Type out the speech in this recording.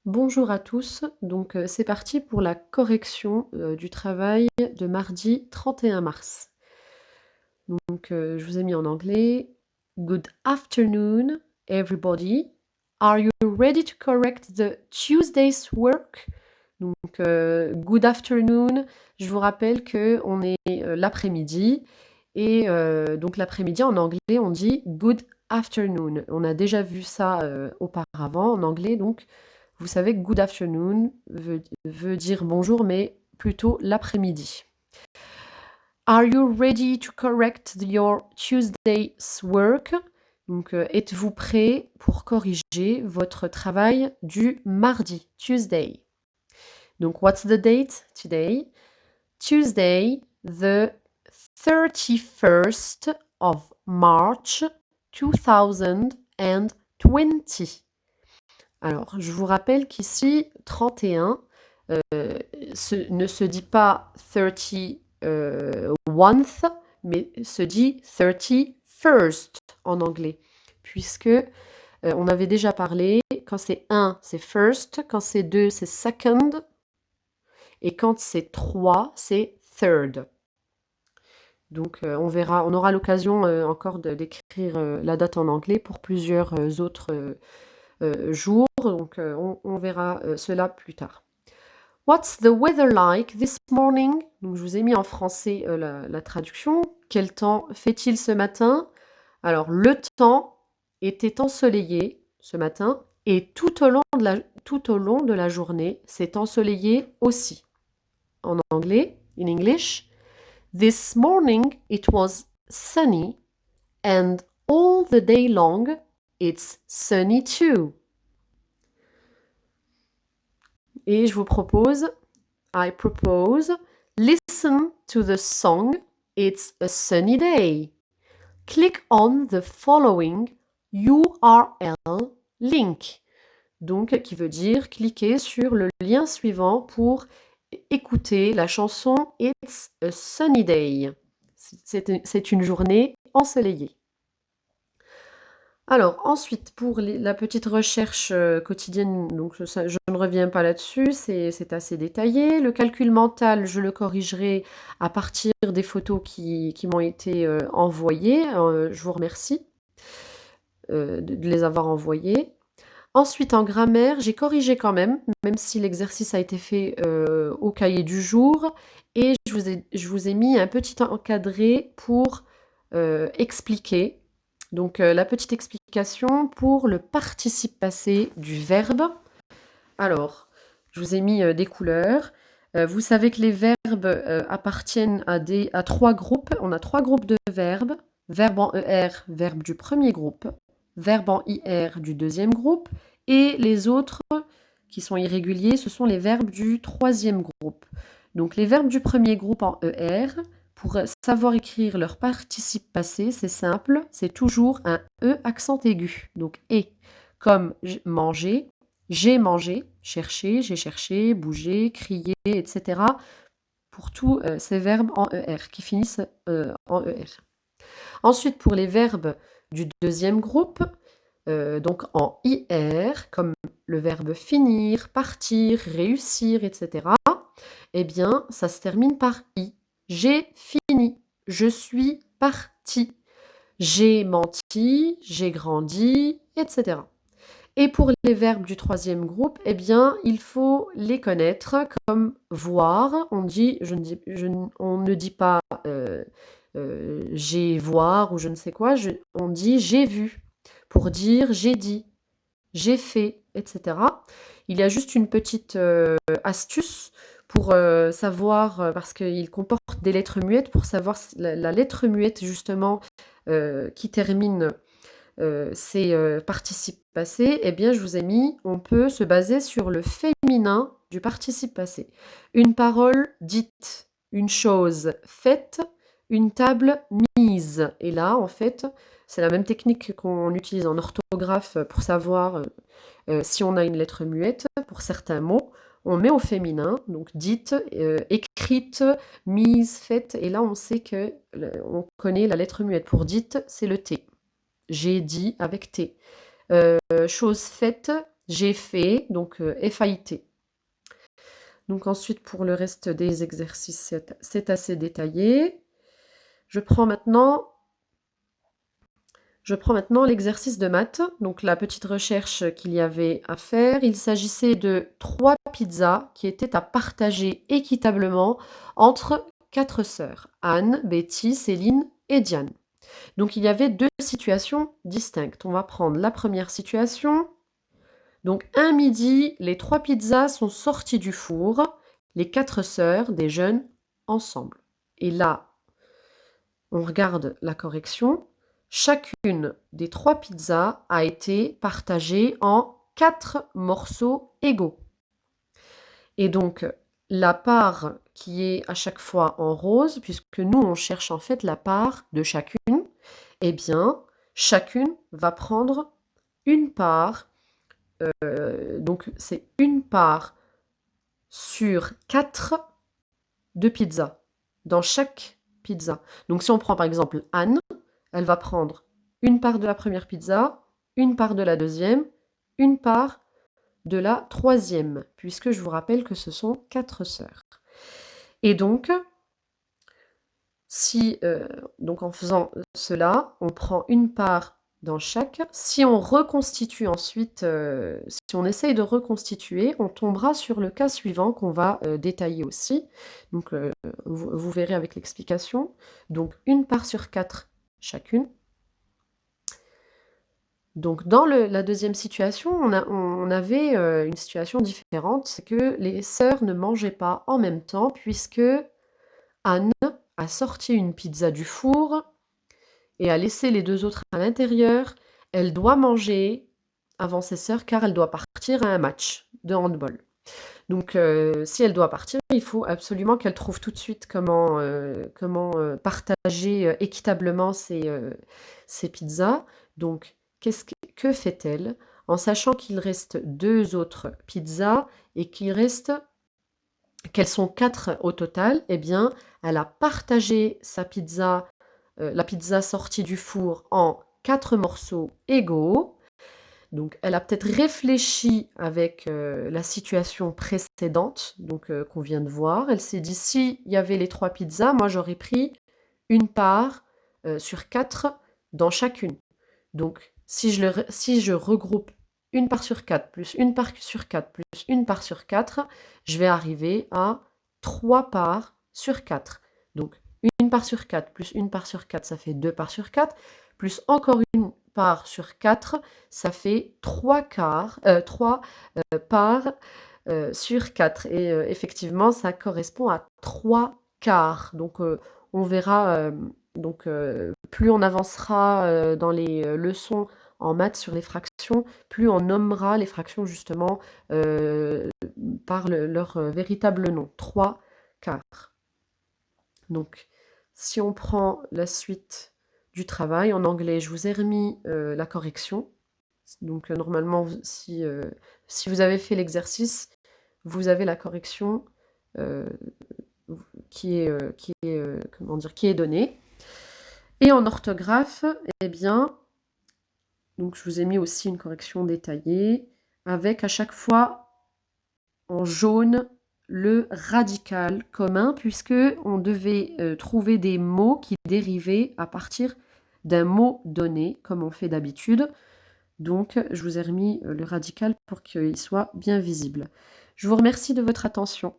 Bonjour à tous, donc c'est parti pour la correction, du travail de mardi 31 mars. Donc je vous ai mis en anglais. Good afternoon everybody. Are you ready to correct the Tuesday's work? Donc good afternoon, je vous rappelle qu'on est, l'après-midi et donc l'après-midi en anglais on dit good afternoon. On a déjà vu ça, auparavant en anglais donc vous savez que good afternoon veut dire bonjour, mais plutôt l'après-midi. Are you ready to correct your Tuesday's work? Donc, êtes-vous prêt pour corriger votre travail du mardi, Tuesday? Donc, what's the date today? Tuesday, the 31st of March 2020. Alors, je vous rappelle qu'ici, 31 ne se dit pas 30th, mais se dit 31st en anglais, puisque on avait déjà parlé, quand c'est 1, c'est first, quand c'est 2, c'est second, et quand c'est 3, c'est third. Donc on verra, on aura l'occasion encore d'écrire la date en anglais pour plusieurs autres jours, donc on verra cela plus tard. What's the weather like this morning? Donc je vous ai mis en français la traduction. Quel temps fait-il ce matin? Alors le temps était ensoleillé ce matin et tout au long de la journée, c'est ensoleillé aussi. En anglais, in English, this morning it was sunny and all the day long it's sunny too. Et je vous propose, I propose, listen to the song It's a Sunny Day. Click on the following URL link. Donc, qui veut dire cliquer sur le lien suivant pour écouter la chanson It's a Sunny Day. C'est une journée ensoleillée. Alors ensuite, pour la petite recherche quotidienne, donc ça, je ne reviens pas là-dessus, c'est assez détaillé. Le calcul mental, je le corrigerai à partir des photos qui m'ont été envoyées. Je vous remercie de les avoir envoyées. Ensuite, en grammaire, j'ai corrigé quand même si l'exercice a été fait au cahier du jour. Et je vous ai mis un petit encadré pour expliquer. Donc, la petite explication pour le participe passé du verbe. Alors, je vous ai mis des couleurs. Vous savez que les verbes appartiennent à trois groupes. On a trois groupes de verbes. Verbe en ER, verbe du premier groupe. Verbe en IR du deuxième groupe. Et les autres qui sont irréguliers, ce sont les verbes du troisième groupe. Donc, les verbes du premier groupe en ER, pour savoir écrire leur participe passé, c'est simple, c'est toujours un E accent aigu. Donc, et, comme manger, j'ai mangé, chercher, j'ai cherché, bouger, crier, etc. Pour tous ces verbes en ER, qui finissent en ER. Ensuite, pour les verbes du deuxième groupe, donc en IR, comme le verbe finir, partir, réussir, etc., eh bien, ça se termine par I. J'ai fini, je suis parti, j'ai menti, j'ai grandi, etc. Et pour les verbes du troisième groupe, eh bien, il faut les connaître comme voir. On ne dit pas j'ai voir ou je ne sais quoi. On dit j'ai vu pour dire j'ai dit, j'ai fait, etc. Il y a juste une petite astuce pour savoir, parce qu'il comporte des lettres muettes, pour savoir la lettre muette justement qui termine ces participes passés, eh bien je vous ai mis, on peut se baser sur le féminin du participe passé. Une parole dite, une chose faite, une table mise. Et là, en fait, c'est la même technique qu'on utilise en orthographe pour savoir si on a une lettre muette pour certains mots. On met au féminin, donc dite, écrite, mise, faite. Et là, on sait que on connaît la lettre muette. Pour dite, c'est le T. J'ai dit avec T. Chose faite, j'ai fait, donc FAIT. Donc ensuite, pour le reste des exercices, c'est assez détaillé. Je prends maintenant l'exercice de maths, donc la petite recherche qu'il y avait à faire. Il s'agissait de 3 pizzas qui étaient à partager équitablement entre 4 sœurs, Anne, Betty, Céline et Diane. Donc il y avait 2 situations distinctes. On va prendre la première situation. Donc un midi, les 3 pizzas sont sorties du four, les 4 sœurs déjeunent ensemble. Et là, on regarde la correction. Chacune des 3 pizzas a été partagée en 4 morceaux égaux. Et donc, la part qui est à chaque fois en rose, puisque nous, on cherche en fait la part de chacune, eh bien, chacune va prendre une part. Donc, c'est une part sur 4 de pizza, dans chaque pizza. Donc, si on prend par exemple Anne, elle va prendre une part de la première pizza, une part de la deuxième, une part de la troisième, puisque je vous rappelle que ce sont 4 sœurs. Et donc, donc en faisant cela, on prend une part dans chaque. Si on reconstitue ensuite, si on essaye de reconstituer, on tombera sur le cas suivant qu'on va détailler aussi. Donc, vous verrez avec l'explication. Donc, une part sur 4 chacune. Donc dans la deuxième situation, on avait une situation différente, c'est que les sœurs ne mangeaient pas en même temps puisque Anne a sorti une pizza du four et a laissé les 2 autres à l'intérieur. Elle doit manger avant ses sœurs car elle doit partir à un match de handball. Donc si elle doit partir, il faut absolument qu'elle trouve tout de suite comment partager équitablement ces pizzas. Donc que fait-elle? En sachant qu'il reste 2 autres pizzas et qu'elles sont 4 au total, eh bien, elle a partagé sa pizza, la pizza sortie du four en 4 morceaux égaux. Donc elle a peut-être réfléchi avec, la situation précédente, donc qu'on vient de voir. Elle s'est dit: «S'il y avait les 3 pizzas, moi j'aurais pris une part, sur 4 dans chacune». Donc si je regroupe une part sur 4 plus une part sur 4 plus une part sur 4, je vais arriver à 3 parts sur 4. Donc une part sur 4 plus une part sur 4, ça fait 2 parts sur 4, plus encore une part sur 4, ça fait 3 parts sur 4. Et effectivement, ça correspond à 3 quarts. Donc on verra, plus on avancera dans les leçons en maths sur les fractions, plus on nommera les fractions justement par leur véritable nom, 3 quarts. Donc, si on prend la suite du travail en anglais, je vous ai remis la correction. Donc, normalement, si vous avez fait l'exercice, vous avez la correction qui est donnée. Et en orthographe, eh bien, donc je vous ai mis aussi une correction détaillée avec à chaque fois en jaune le radical commun puisque on devait trouver des mots qui dérivaient à partir d'un mot donné comme on fait d'habitude. Donc je vous ai remis le radical pour qu'il soit bien visible. Je vous remercie de votre attention.